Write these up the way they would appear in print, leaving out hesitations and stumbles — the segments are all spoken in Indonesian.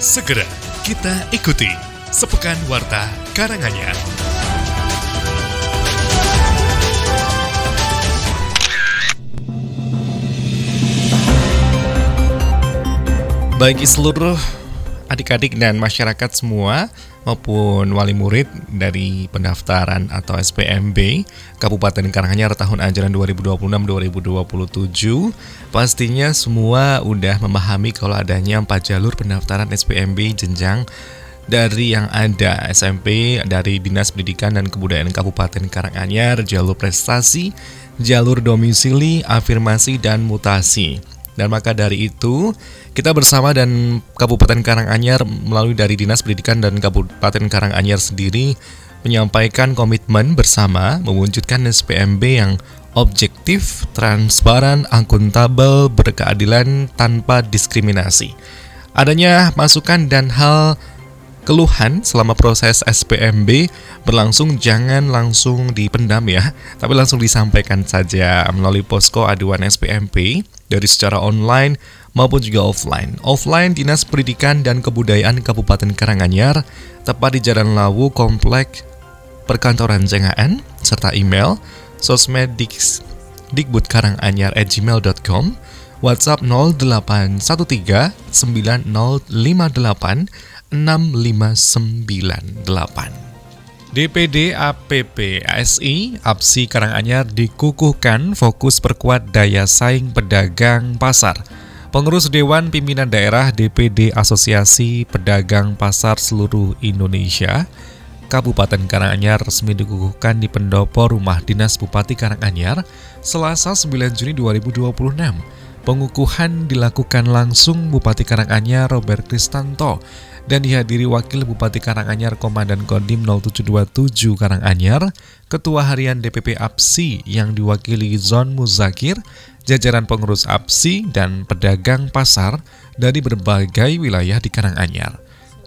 Segera kita ikuti Sepekan Warta Karanganyar. Bagi seluruh adik-adik dan masyarakat semua maupun wali murid dari pendaftaran atau SPMB Kabupaten Karanganyar tahun ajaran 2026-2027, pastinya semua udah memahami kalau adanya 4 jalur pendaftaran SPMB jenjang dari yang ada SMP dari Dinas Pendidikan dan Kebudayaan Kabupaten Karanganyar, jalur prestasi, jalur domisili, afirmasi, dan mutasi. Dan maka dari itu, kita bersama dan Kabupaten Karanganyar melalui dari Dinas Pendidikan dan Kabupaten Karanganyar sendiri menyampaikan komitmen bersama mewujudkan SPMB yang objektif, transparan, akuntabel, berkeadilan tanpa diskriminasi. Adanya masukan dan hal keluhan selama proses SPMB berlangsung jangan langsung dipendam ya, tapi langsung disampaikan saja melalui posko aduan SPMB dari secara online maupun juga offline. Offline Dinas Pendidikan dan Kebudayaan Kabupaten Karanganyar, tepat di Jalan Lawu, Komplek Perkantoran Cengaan, serta email sosmed.dikbudkaranganyar@gmail.com, WhatsApp 0813 9058 6598. DPD APP ASI APSI Karanganyar dikukuhkan fokus perkuat daya saing pedagang pasar. Pengurus Dewan Pimpinan Daerah DPD Asosiasi Pedagang Pasar Seluruh Indonesia Kabupaten Karanganyar resmi dikukuhkan di pendopo Rumah Dinas Bupati Karanganyar Selasa 9 Juni 2026. Pengukuhan dilakukan langsung Bupati Karanganyar Robert Kristanto dan dihadiri Wakil Bupati Karanganyar Komandan Kodim 0727 Karanganyar, Ketua Harian DPP APSI yang diwakili Zon Muzakir, jajaran pengurus APSI dan pedagang pasar dari berbagai wilayah di Karanganyar.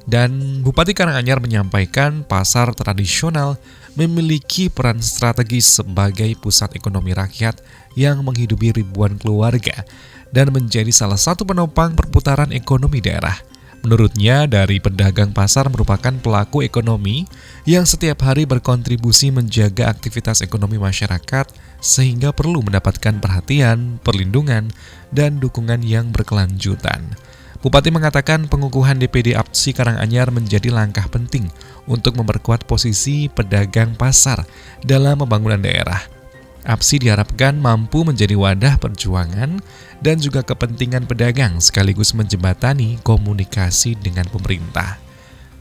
Dan Bupati Karanganyar menyampaikan pasar tradisional memiliki peran strategis sebagai pusat ekonomi rakyat yang menghidupi ribuan keluarga dan menjadi salah satu penopang perputaran ekonomi daerah. Menurutnya, dari pedagang pasar merupakan pelaku ekonomi yang setiap hari berkontribusi menjaga aktivitas ekonomi masyarakat sehingga perlu mendapatkan perhatian, perlindungan, dan dukungan yang berkelanjutan. Bupati mengatakan pengukuhan DPD APSI Karanganyar menjadi langkah penting untuk memperkuat posisi pedagang pasar dalam pembangunan daerah. APSI diharapkan mampu menjadi wadah perjuangan dan juga kepentingan pedagang sekaligus menjembatani komunikasi dengan pemerintah.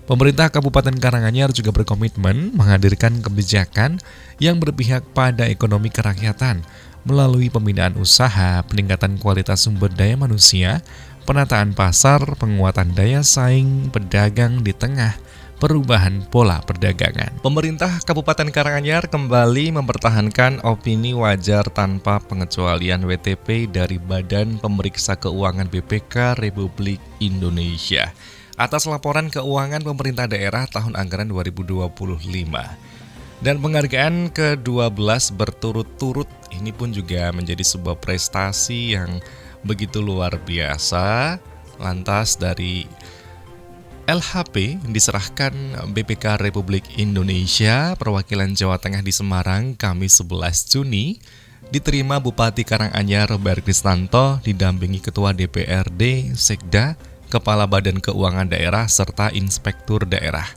Pemerintah Kabupaten Karanganyar juga berkomitmen menghadirkan kebijakan yang berpihak pada ekonomi kerakyatan melalui pembinaan usaha, peningkatan kualitas sumber daya manusia, penataan pasar, penguatan daya saing pedagang di tengah perubahan pola perdagangan. Pemerintah Kabupaten Karanganyar kembali mempertahankan opini wajar tanpa pengecualian WTP dari Badan Pemeriksa Keuangan BPK Republik Indonesia atas laporan keuangan pemerintah daerah tahun anggaran 2025. Dan penghargaan ke-12 berturut-turut ini pun juga menjadi sebuah prestasi yang begitu luar biasa. Lantas dari LHP diserahkan BPK Republik Indonesia perwakilan Jawa Tengah di Semarang Kamis 11 Juni diterima Bupati Karanganyar Robert Kristanto didampingi Ketua DPRD, Sekda, Kepala Badan Keuangan Daerah serta Inspektur Daerah.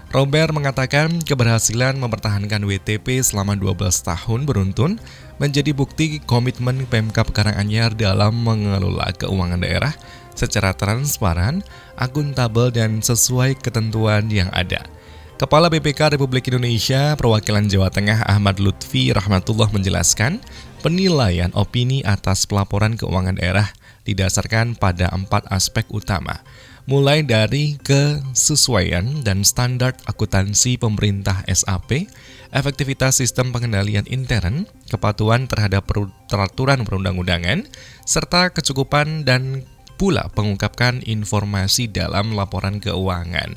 Robert mengatakan keberhasilan mempertahankan WTP selama 12 tahun beruntun menjadi bukti komitmen Pemkab Karanganyar dalam mengelola keuangan daerah secara transparan, akuntabel, dan sesuai ketentuan yang ada. Kepala BPK Republik Indonesia Perwakilan Jawa Tengah Ahmad Lutfi Rahmatullah menjelaskan, penilaian opini atas pelaporan keuangan daerah didasarkan pada 4 aspek utama, mulai dari kesesuaian dan standar akuntansi pemerintah SAP, efektivitas sistem pengendalian intern, kepatuhan terhadap peraturan perundang-undangan, serta kecukupan dan pula mengungkapkan informasi dalam laporan keuangan.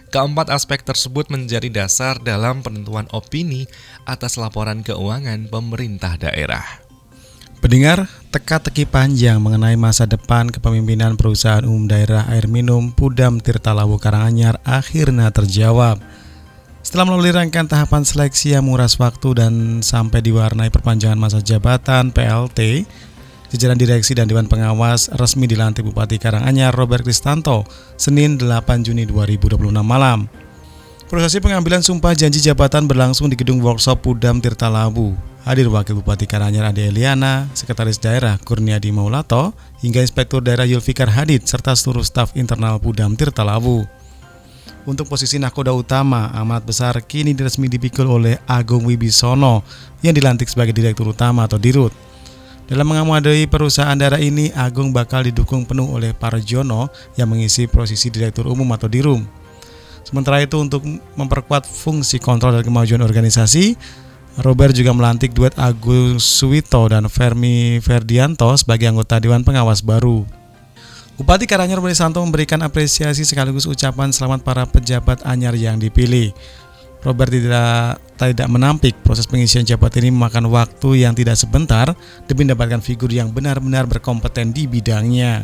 Keempat aspek tersebut menjadi dasar dalam penentuan opini atas laporan keuangan pemerintah daerah. Pendengar, teka-teki panjang mengenai masa depan kepemimpinan Perusahaan Umum Daerah Air Minum Pudam Tirtalawu Karanganyar akhirnya terjawab. Setelah melalui rangkaian tahapan seleksi yang menguras waktu dan sampai diwarnai perpanjangan masa jabatan PLT, jajaran direksi dan Dewan Pengawas resmi dilantik Bupati Karanganyar Robert Kristanto Senin 8 Juni 2026 malam. Prosesi pengambilan sumpah janji jabatan berlangsung di Gedung Workshop Pudam Tirtalawu. Hadir Wakil Bupati Karanganyar Ade Eliana, Sekretaris Daerah Kurniadi Maulato, hingga Inspektur Daerah Yulfikar Hadid serta seluruh staf internal Pudam Tirtalawu. Untuk posisi nahkoda utama, amanat besar kini resmi dipikul oleh Agung Wibisono yang dilantik sebagai Direktur Utama atau Dirut. Dalam mengamadai perusahaan daerah ini, Agung bakal didukung penuh oleh Parjono yang mengisi posisi Direktur Umum atau Dirum. Sementara itu, untuk memperkuat fungsi kontrol dan kemajuan organisasi, Robert juga melantik duet Agus Suwito dan Fermi Ferdianto sebagai anggota Dewan Pengawas baru. Bupati Karanganyar Robert Kristanto memberikan apresiasi sekaligus ucapan selamat para pejabat anyar yang dipilih. Robert tidak menampik proses pengisian jabatan ini memakan waktu yang tidak sebentar demi mendapatkan figur yang benar-benar berkompeten di bidangnya.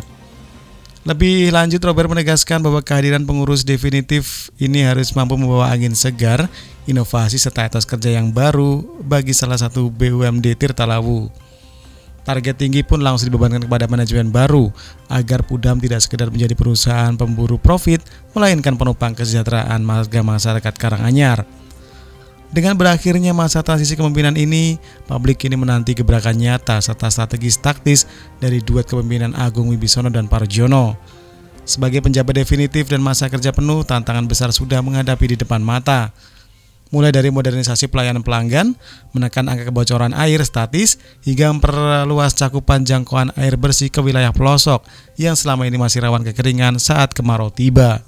Lebih lanjut, Robert menegaskan bahwa kehadiran pengurus definitif ini harus mampu membawa angin segar, inovasi serta etos kerja yang baru bagi salah satu BUMD Tirtalawu. Target tinggi pun langsung dibebankan kepada manajemen baru agar Pudam tidak sekedar menjadi perusahaan pemburu profit, melainkan penopang kesejahteraan warga masyarakat Karanganyar. Dengan berakhirnya masa transisi kepemimpinan ini, publik kini menanti gebrakan nyata serta strategis taktis dari duet kepemimpinan Agung Wibisono dan Parjono. Sebagai penjabat definitif dan masa kerja penuh, tantangan besar sudah menghadapi di depan mata. Mulai dari modernisasi pelayanan pelanggan, menekan angka kebocoran air statis, hingga memperluas cakupan jangkauan air bersih ke wilayah pelosok yang selama ini masih rawan kekeringan saat kemarau tiba.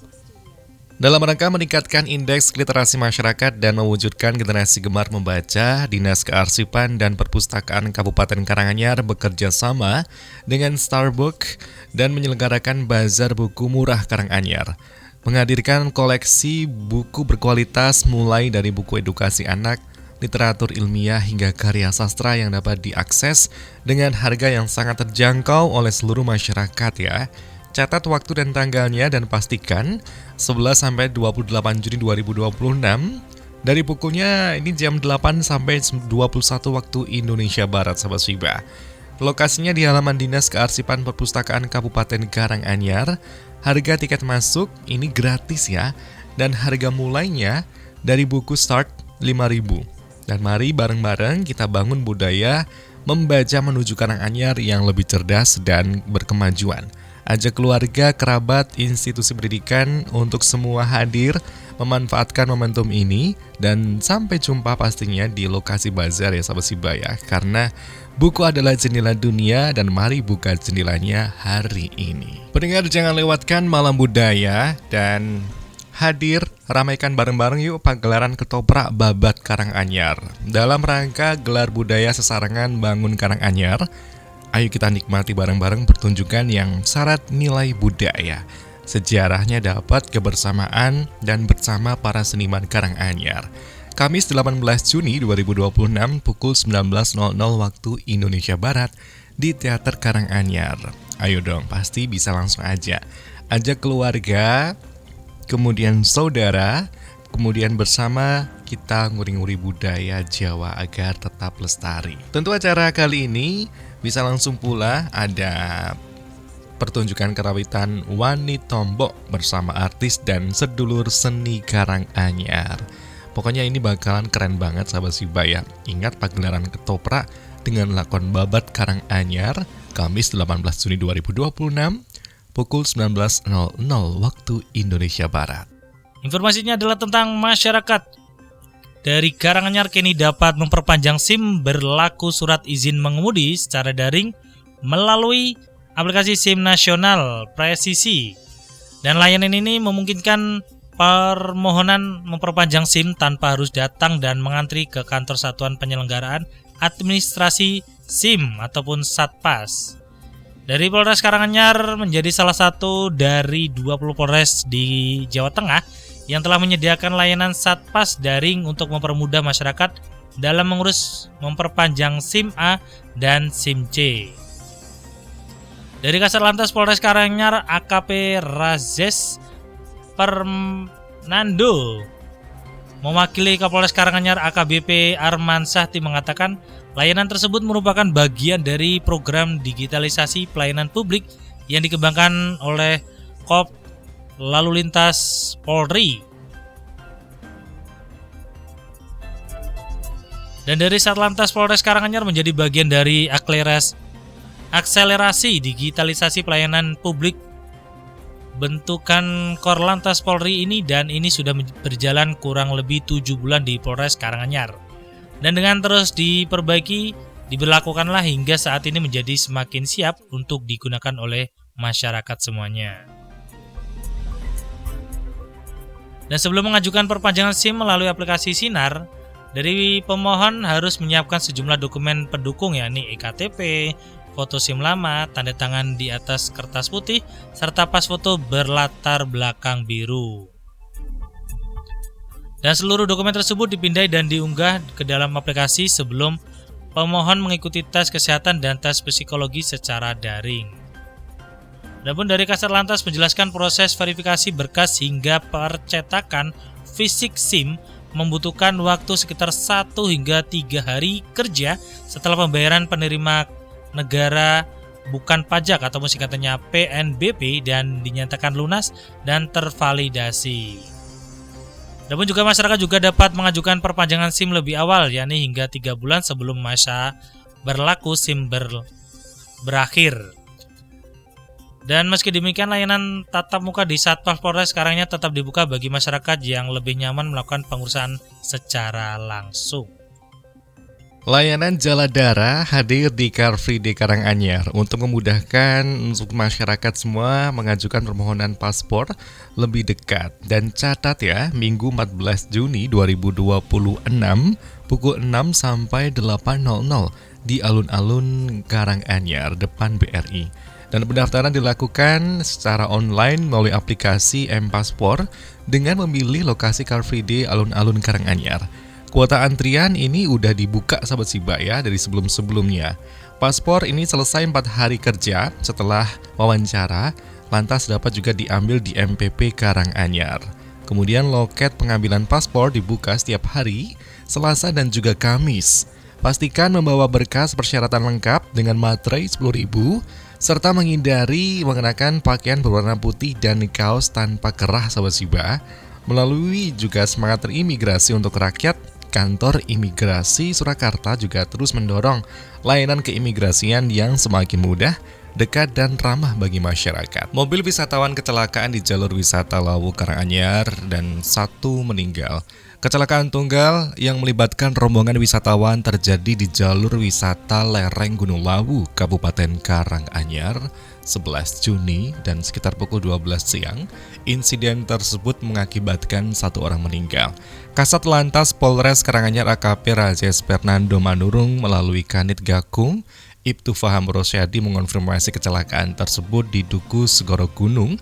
Dalam rangka meningkatkan indeks literasi masyarakat dan mewujudkan generasi gemar membaca, Dinas Kearsipan dan Perpustakaan Kabupaten Karanganyar bekerja sama dengan Starbook dan menyelenggarakan Bazar Buku Murah Karanganyar. Menghadirkan koleksi buku berkualitas mulai dari buku edukasi anak, literatur ilmiah hingga karya sastra yang dapat diakses dengan harga yang sangat terjangkau oleh seluruh masyarakat ya. Catat waktu dan tanggalnya dan pastikan 11-28 Juni 2026 dari pukulnya ini jam 8 sampai 21 waktu Indonesia Barat, sahabat Siba. Lokasinya di halaman Dinas Kearsipan Perpustakaan Kabupaten Karanganyar. Harga tiket masuk ini gratis ya, dan harga mulainya dari buku start 5.000. Dan mari bareng-bareng kita bangun budaya membaca menuju Karanganyar yang lebih cerdas dan berkemajuan. Ajak keluarga, kerabat, institusi pendidikan untuk semua hadir memanfaatkan momentum ini, dan sampai jumpa pastinya di lokasi bazar ya sahabat Siba ya, karena buku adalah jendela dunia dan mari buka jendelanya hari ini. Pendengar, jangan lewatkan malam budaya dan hadir ramaikan bareng-bareng yuk pagelaran ketoprak babat Karanganyar. Dalam rangka gelar budaya sesarengan bangun Karanganyar, ayo kita nikmati bareng-bareng pertunjukan yang syarat nilai budaya. Sejarahnya dapat kebersamaan dan bersama para seniman Karanganyar. Kamis 18 Juni 2026 pukul 19.00 waktu Indonesia Barat di Teater Karanganyar. Ayo dong, pasti bisa langsung aja. Ajak keluarga, kemudian saudara, kemudian bersama kita nguri-nguri budaya Jawa agar tetap lestari. Tentu acara kali ini bisa langsung pula ada pertunjukan kerawitan Wani Tombok bersama artis dan sedulur seni Karanganyar. Pokoknya ini bakalan keren banget sahabat Siba ya. Ingat pagelaran ketoprak dengan lakon babat Karanganyar Kamis 18 Juni 2026 pukul 19.00 waktu Indonesia Barat. Informasinya adalah tentang masyarakat. Dari Karanganyar kini dapat memperpanjang SIM berlaku surat izin mengemudi secara daring melalui aplikasi SIM nasional Presisi. Dan layanan ini memungkinkan permohonan memperpanjang SIM tanpa harus datang dan mengantri ke kantor Satuan Penyelenggaraan Administrasi SIM ataupun Satpas. Dari Polres Karanganyar menjadi salah satu dari 20 Polres di Jawa Tengah yang telah menyediakan layanan Satpas daring untuk mempermudah masyarakat dalam mengurus memperpanjang SIM A dan SIM C. Dari Kasat Lantas Polres Karanganyar AKP Razes Fernando mewakili Kapolres Karanganyar AKBP Armansahti mengatakan layanan tersebut merupakan bagian dari program digitalisasi pelayanan publik yang dikembangkan oleh Kop Lalu Lintas Polri. Dan dari Satlantas Polres Karanganyar menjadi bagian dari akselerasi digitalisasi pelayanan publik bentukan Korlantas Polri ini, dan ini sudah berjalan kurang lebih 7 bulan di Polres Karanganyar. Dan dengan terus diperbaiki, diberlakukanlah hingga saat ini menjadi semakin siap untuk digunakan oleh masyarakat semuanya. Dan sebelum mengajukan perpanjangan SIM melalui aplikasi Sinar, dari pemohon harus menyiapkan sejumlah dokumen pendukung, yakni EKTP, foto SIM lama, tanda tangan di atas kertas putih, serta pas foto berlatar belakang biru. Dan seluruh dokumen tersebut dipindai dan diunggah ke dalam aplikasi sebelum pemohon mengikuti tes kesehatan dan tes psikologi secara daring. Adapun dari Kasat Lantas menjelaskan proses verifikasi berkas hingga percetakan fisik SIM membutuhkan waktu sekitar 1 hingga 3 hari kerja setelah pembayaran penerima negara bukan pajak atau singkatannya PNBP dan dinyatakan lunas dan tervalidasi. Namun juga masyarakat juga dapat mengajukan perpanjangan SIM lebih awal, yakni hingga 3 bulan sebelum masa berlaku SIM berakhir. Dan meski demikian, layanan tatap muka di Satpol Polres Karanganyar tetap dibuka bagi masyarakat yang lebih nyaman melakukan pengurusan secara langsung. Layanan Jaladara hadir di Car Free Day Karanganyar untuk memudahkan untuk masyarakat semua mengajukan permohonan paspor lebih dekat. Dan catat ya, Minggu 14 Juni 2026 pukul 6 sampai 8.00 di alun-alun Karanganyar depan BRI. Dan pendaftaran dilakukan secara online melalui aplikasi M-Paspor dengan memilih lokasi Car Free Day alun-alun Karanganyar. Kuota antrian ini udah dibuka sahabat Siba ya dari sebelum-sebelumnya. Paspor ini selesai 4 hari kerja setelah wawancara, lantas dapat juga diambil di MPP Karanganyar. Kemudian loket pengambilan paspor dibuka setiap hari, Selasa dan juga Kamis. Pastikan membawa berkas persyaratan lengkap dengan materai 10.000 serta menghindari mengenakan pakaian berwarna putih dan kaos tanpa kerah sahabat Siba. Melalui juga semangat terimigrasi untuk rakyat, Kantor Imigrasi Surakarta juga terus mendorong layanan keimigrasian yang semakin mudah, dekat dan ramah bagi masyarakat. Mobil wisatawan kecelakaan di jalur wisata Lawu Karanganyar dan 1 meninggal. Kecelakaan tunggal yang melibatkan rombongan wisatawan terjadi di jalur wisata lereng Gunung Lawu, Kabupaten Karanganyar, 11 Juni dan sekitar pukul 12 siang. Insiden tersebut mengakibatkan 1 orang meninggal. Kasat Lantas Polres Karanganyar AKP Razes Fernando Manurung melalui Kanit Gakung, Ibtu Faham Rosyadi mengonfirmasi kecelakaan tersebut di Duku Segoro Gunung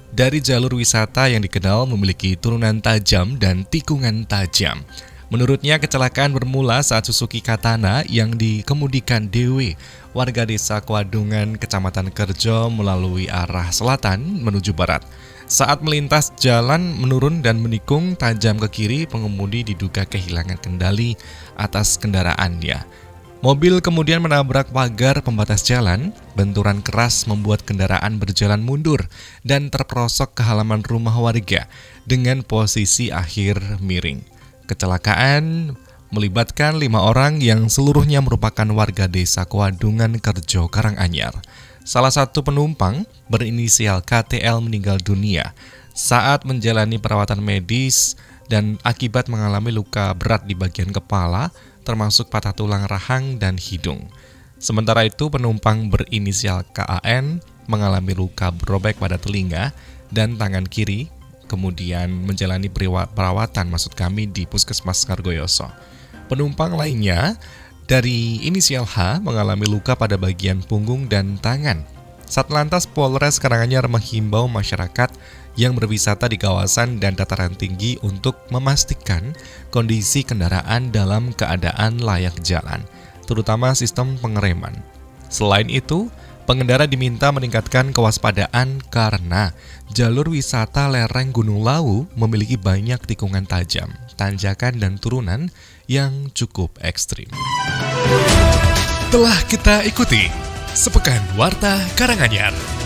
dari jalur wisata yang dikenal memiliki turunan tajam dan tikungan tajam. Menurutnya kecelakaan bermula saat Suzuki Katana yang dikemudikan Dewe, warga desa Kwadungan, Kecamatan Kerjo melalui arah selatan menuju barat. Saat melintas jalan menurun dan menikung tajam ke kiri, pengemudi diduga kehilangan kendali atas kendaraannya. Mobil kemudian menabrak pagar pembatas jalan, benturan keras membuat kendaraan berjalan mundur dan terperosok ke halaman rumah warga dengan posisi akhir miring. Kecelakaan melibatkan 5 orang yang seluruhnya merupakan warga desa Kwadungan Kerjo Karanganyar. Salah satu penumpang berinisial KTL meninggal dunia saat menjalani perawatan medis dan akibat mengalami luka berat di bagian kepala, termasuk patah tulang rahang dan hidung. Sementara itu penumpang berinisial KAN mengalami luka berobek pada telinga dan tangan kiri, kemudian menjalani perawatan di Puskesmas Ngargoyoso. Penumpang lainnya dari inisial H mengalami luka pada bagian punggung dan tangan. Satlantas Polres Karanganyar menghimbau masyarakat yang berwisata di kawasan dan dataran tinggi untuk memastikan kondisi kendaraan dalam keadaan layak jalan. terutama sistem pengereman. Selain itu, pengendara diminta meningkatkan kewaspadaan karena jalur wisata lereng Gunung Lawu memiliki banyak tikungan tajam, tanjakan dan turunan yang cukup ekstrim. Telah kita ikuti Sepekan Warta Karanganyar.